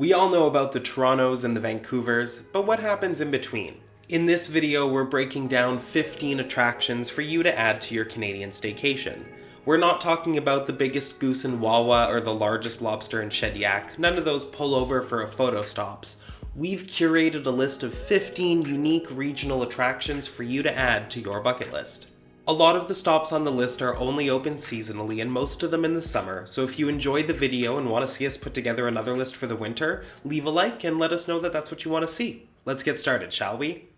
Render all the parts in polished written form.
We all know about the Torontos and the Vancouvers, but what happens in between? In this video, we're breaking down 15 attractions for you to add to your Canadian staycation. We're not talking about the biggest goose in Wawa or the largest lobster in Shediac, none of those pull over for a photo stops. We've curated a list of 15 unique regional attractions for you to add to your bucket list. A lot of the stops on the list are only open seasonally and most of them in the summer, so if you enjoyed the video and want to see us put together another list for the winter, leave a like and let us know that that's what you want to see. Let's get started, shall we?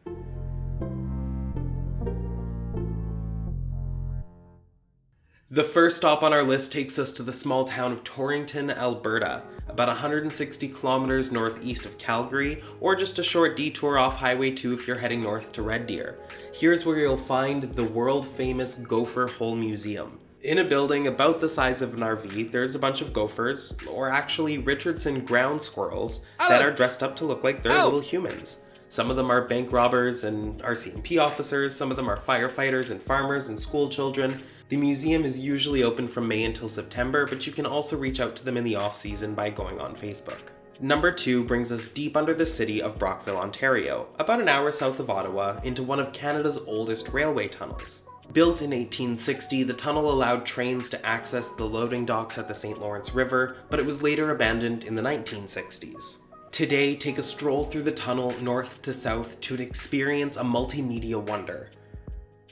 The first stop on our list takes us to the small town of Torrington, Alberta, about 160 kilometers northeast of Calgary, or just a short detour off Highway 2 if you're heading north to Red Deer. Here's where you'll find the world-famous Gopher Hole Museum. In a building about the size of an RV, there's a bunch of gophers, or actually Richardson ground squirrels, that are dressed up to look like they're little humans. Some of them are bank robbers and RCMP officers, some of them are firefighters and farmers and school children. The museum is usually open from May until September, but you can also reach out to them in the off-season by going on Facebook. Number 2 brings us deep under the city of Brockville, Ontario, about an hour south of Ottawa, into one of Canada's oldest railway tunnels. Built in 1860, the tunnel allowed trains to access the loading docks at the St. Lawrence River, but it was later abandoned in the 1960s. Today, take a stroll through the tunnel north to south to experience a multimedia wonder.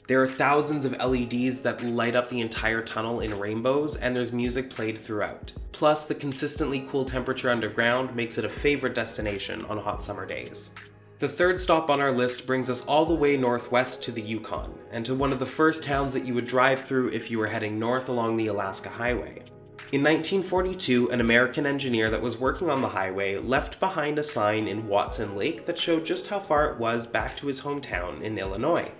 There are thousands of LEDs that light up the entire tunnel in rainbows, and there's music played throughout. Plus, the consistently cool temperature underground makes it a favorite destination on hot summer days. The third stop on our list brings us all the way northwest to the Yukon, and to one of the first towns that you would drive through if you were heading north along the Alaska Highway. In 1942, an American engineer that was working on the highway left behind a sign in Watson Lake that showed just how far it was back to his hometown in Illinois.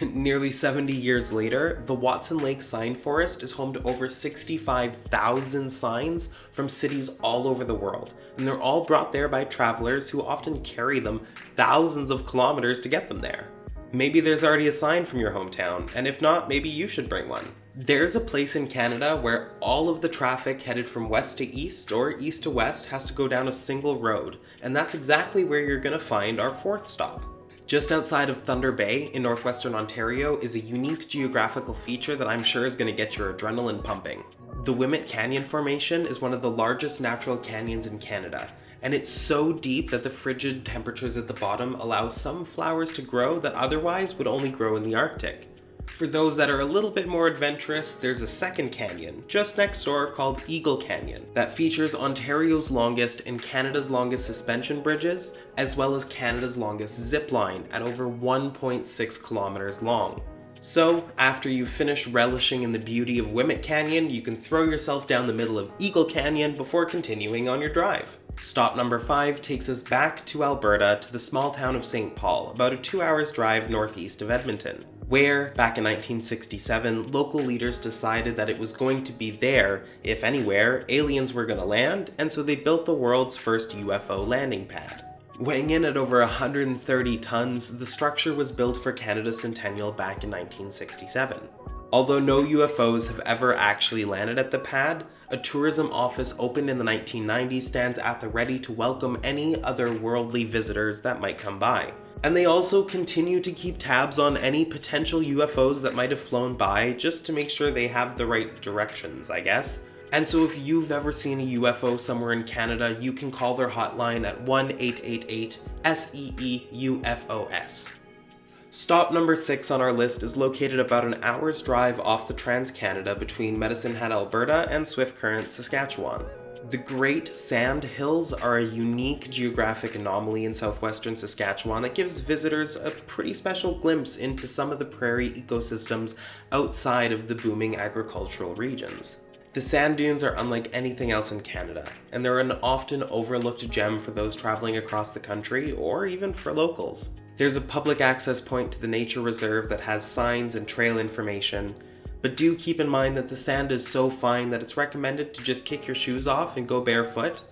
Nearly 70 years later, the Watson Lake Sign Forest is home to over 65,000 signs from cities all over the world, and they're all brought there by travelers who often carry them thousands of kilometers to get them there. Maybe there's already a sign from your hometown, and if not, maybe you should bring one. There's a place in Canada where all of the traffic headed from west to east or east to west has to go down a single road, and that's exactly where you're gonna find our fourth stop. Just outside of Thunder Bay in northwestern Ontario is a unique geographical feature that I'm sure is going to get your adrenaline pumping. The Wilmette Canyon Formation is one of the largest natural canyons in Canada, and it's so deep that the frigid temperatures at the bottom allow some flowers to grow that otherwise would only grow in the Arctic. For those that are a little bit more adventurous, there's a second canyon just next door called Eagle Canyon that features Ontario's longest and Canada's longest suspension bridges, as well as Canada's longest zip line at over 1.6 kilometers long. So, after you've finished relishing in the beauty of Wilmette Canyon, you can throw yourself down the middle of Eagle Canyon before continuing on your drive. Stop number 5 takes us back to Alberta to the small town of St. Paul, about a 2 hours drive northeast of Edmonton, where, back in 1967, local leaders decided that it was going to be there, if anywhere, aliens were going to land, and so they built the world's first UFO landing pad. Weighing in at over 130 tons, the structure was built for Canada's centennial back in 1967. Although no UFOs have ever actually landed at the pad, a tourism office opened in the 1990s stands at the ready to welcome any otherworldly visitors that might come by. And they also continue to keep tabs on any potential UFOs that might have flown by just to make sure they have the right directions, I guess. And so if you've ever seen a UFO somewhere in Canada, you can call their hotline at 1-888-SEE-UFOS. Stop number 6 on our list is located about an hour's drive off the Trans-Canada between Medicine Hat, Alberta and Swift Current, Saskatchewan. The Great Sand Hills are a unique geographic anomaly in southwestern Saskatchewan that gives visitors a pretty special glimpse into some of the prairie ecosystems outside of the booming agricultural regions. The sand dunes are unlike anything else in Canada, and they're an often overlooked gem for those traveling across the country or even for locals. There's a public access point to the nature reserve that has signs and trail information, but do keep in mind that the sand is so fine that it's recommended to just kick your shoes off and go barefoot,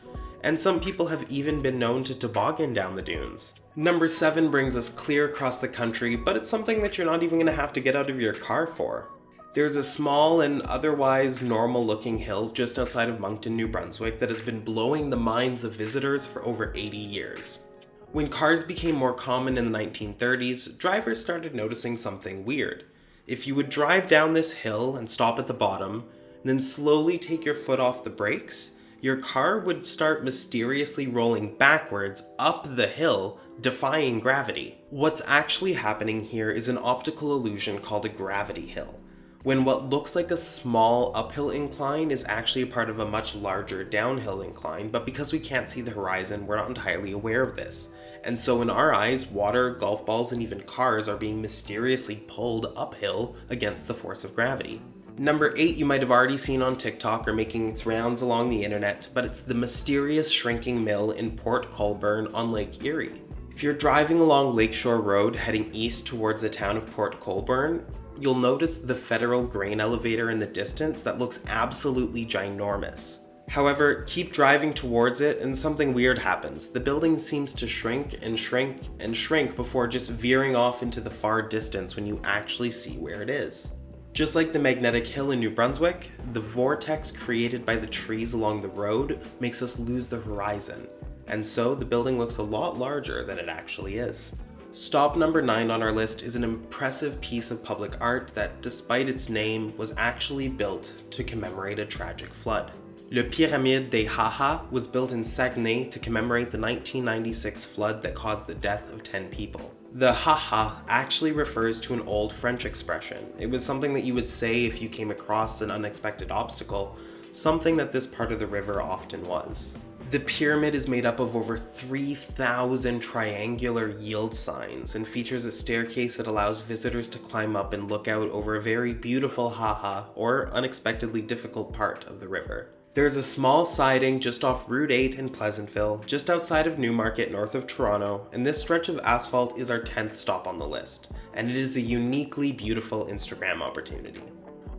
and some people have even been known to toboggan down the dunes. Number 7 brings us clear across the country, but it's something that you're not even going to have to get out of your car for. There's a small and otherwise normal-looking hill just outside of Moncton, New Brunswick that has been blowing the minds of visitors for over 80 years. When cars became more common in the 1930s, drivers started noticing something weird. If you would drive down this hill and stop at the bottom, and then slowly take your foot off the brakes, your car would start mysteriously rolling backwards up the hill, defying gravity. What's actually happening here is an optical illusion called a gravity hill, when what looks like a small uphill incline is actually a part of a much larger downhill incline, but because we can't see the horizon, we're not entirely aware of this. And so in our eyes, water, golf balls, and even cars are being mysteriously pulled uphill against the force of gravity. Number 8 you might have already seen on TikTok or making its rounds along the internet, but it's the mysterious shrinking mill in Port Colborne on Lake Erie. If you're driving along Lakeshore Road heading east towards the town of Port Colborne, you'll notice the federal grain elevator in the distance that looks absolutely ginormous. However, keep driving towards it and something weird happens. The building seems to shrink and shrink and shrink before just veering off into the far distance when you actually see where it is. Just like the magnetic hill in New Brunswick, the vortex created by the trees along the road makes us lose the horizon, and so the building looks a lot larger than it actually is. Stop number 9 on our list is an impressive piece of public art that, despite its name, was actually built to commemorate a tragic flood. Le Pyramide des Haha was built in Saguenay to commemorate the 1996 flood that caused the death of 10 people. The haha actually refers to an old French expression. It was something that you would say if you came across an unexpected obstacle, something that this part of the river often was. The pyramid is made up of over 3,000 triangular yield signs and features a staircase that allows visitors to climb up and look out over a very beautiful haha, or unexpectedly difficult part of the river. There's a small siding just off Route 8 in Pleasantville, just outside of Newmarket north of Toronto, and this stretch of asphalt is our 10th stop on the list, and it is a uniquely beautiful Instagram opportunity.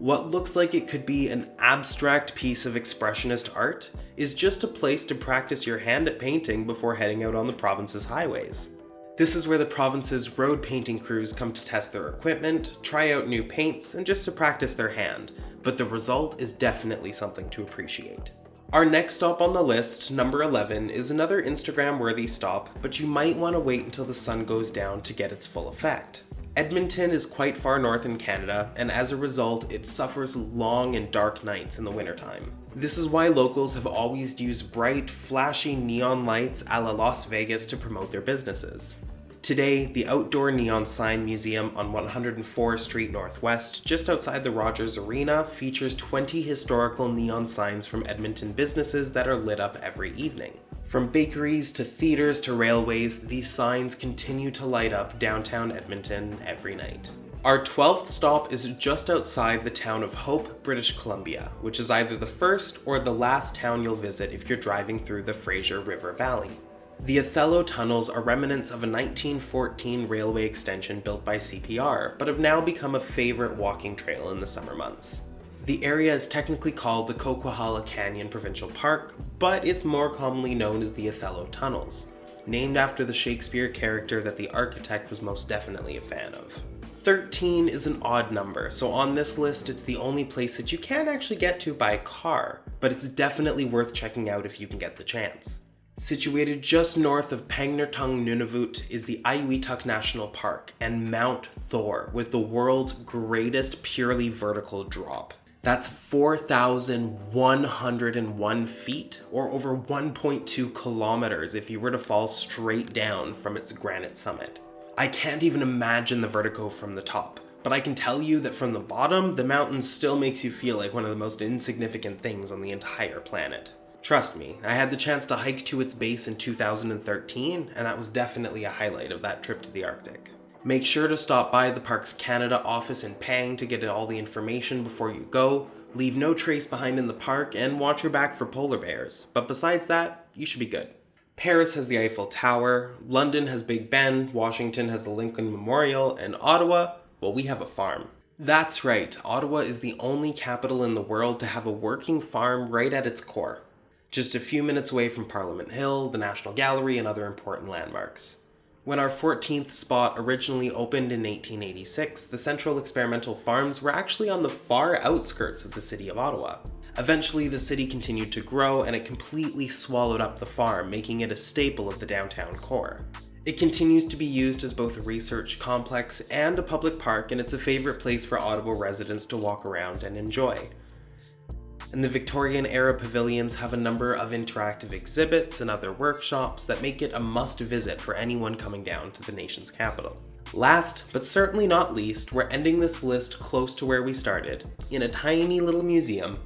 What looks like it could be an abstract piece of expressionist art is just a place to practice your hand at painting before heading out on the province's highways. This is where the province's road painting crews come to test their equipment, try out new paints, and just to practice their hand, but the result is definitely something to appreciate. Our next stop on the list, number 11, is another Instagram-worthy stop, but you might want to wait until the sun goes down to get its full effect. Edmonton is quite far north in Canada, and as a result, it suffers long and dark nights in the wintertime. This is why locals have always used bright, flashy neon lights a la Las Vegas to promote their businesses. Today, the Outdoor Neon Sign Museum on 104th Street Northwest, just outside the Rogers Arena, features 20 historical neon signs from Edmonton businesses that are lit up every evening. From bakeries to theaters to railways, these signs continue to light up downtown Edmonton every night. Our 12th stop is just outside the town of Hope, British Columbia, which is either the first or the last town you'll visit if you're driving through the Fraser River Valley. The Othello tunnels are remnants of a 1914 railway extension built by CPR, but have now become a favorite walking trail in the summer months. The area is technically called the Coquihalla Canyon Provincial Park, but it's more commonly known as the Othello Tunnels, named after the Shakespeare character that the architect was most definitely a fan of. 13 is an odd number, so on this list it's the only place that you can actually get to by car, but it's definitely worth checking out if you can get the chance. Situated just north of Pangnirtung, Nunavut, is the Inuiatuk National Park and Mount Thor, with the world's greatest purely vertical drop. That's 4,101 feet, or over 1.2 kilometers if you were to fall straight down from its granite summit. I can't even imagine the vertigo from the top, but I can tell you that from the bottom, the mountain still makes you feel like one of the most insignificant things on the entire planet. Trust me, I had the chance to hike to its base in 2013, and that was definitely a highlight of that trip to the Arctic. Make sure to stop by the park's Canada office in Pang to get all the information before you go, leave no trace behind in the park, and watch your back for polar bears. But besides that, you should be good. Paris has the Eiffel Tower, London has Big Ben, Washington has the Lincoln Memorial, and Ottawa, well, we have a farm. That's right, Ottawa is the only capital in the world to have a working farm right at its core, just a few minutes away from Parliament Hill, the National Gallery, and other important landmarks. When our 14th spot originally opened in 1886, the Central Experimental Farms were actually on the far outskirts of the city of Ottawa. Eventually, the city continued to grow and it completely swallowed up the farm, making it a staple of the downtown core. It continues to be used as both a research complex and a public park, and it's a favorite place for Ottawa residents to walk around and enjoy. And the Victorian-era pavilions have a number of interactive exhibits and other workshops that make it a must-visit for anyone coming down to the nation's capital. Last, but certainly not least, we're ending this list close to where we started, in a tiny little museum,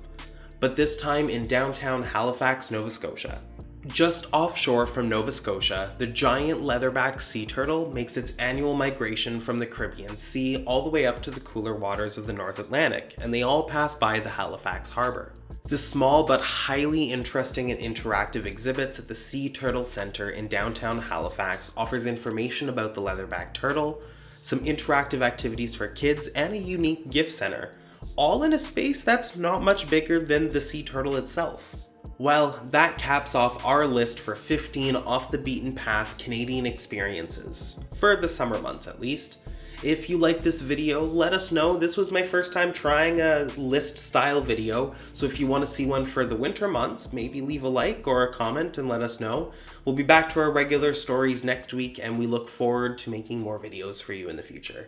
but this time in downtown Halifax, Nova Scotia. Just offshore from Nova Scotia, the giant leatherback sea turtle makes its annual migration from the Caribbean Sea all the way up to the cooler waters of the North Atlantic, and they all pass by the Halifax harbor. The small but highly interesting and interactive exhibits at the Sea Turtle Center in downtown Halifax offers information about the leatherback turtle, some interactive activities for kids, and a unique gift center, all in a space that's not much bigger than the sea turtle itself. Well, that caps off our list for 15 off-the-beaten-path Canadian experiences, for the summer months at least. If you like this video, let us know. This was my first time trying a list-style video, so if you want to see one for the winter months, maybe leave a like or a comment and let us know. We'll be back to our regular stories next week, and we look forward to making more videos for you in the future.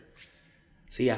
See ya.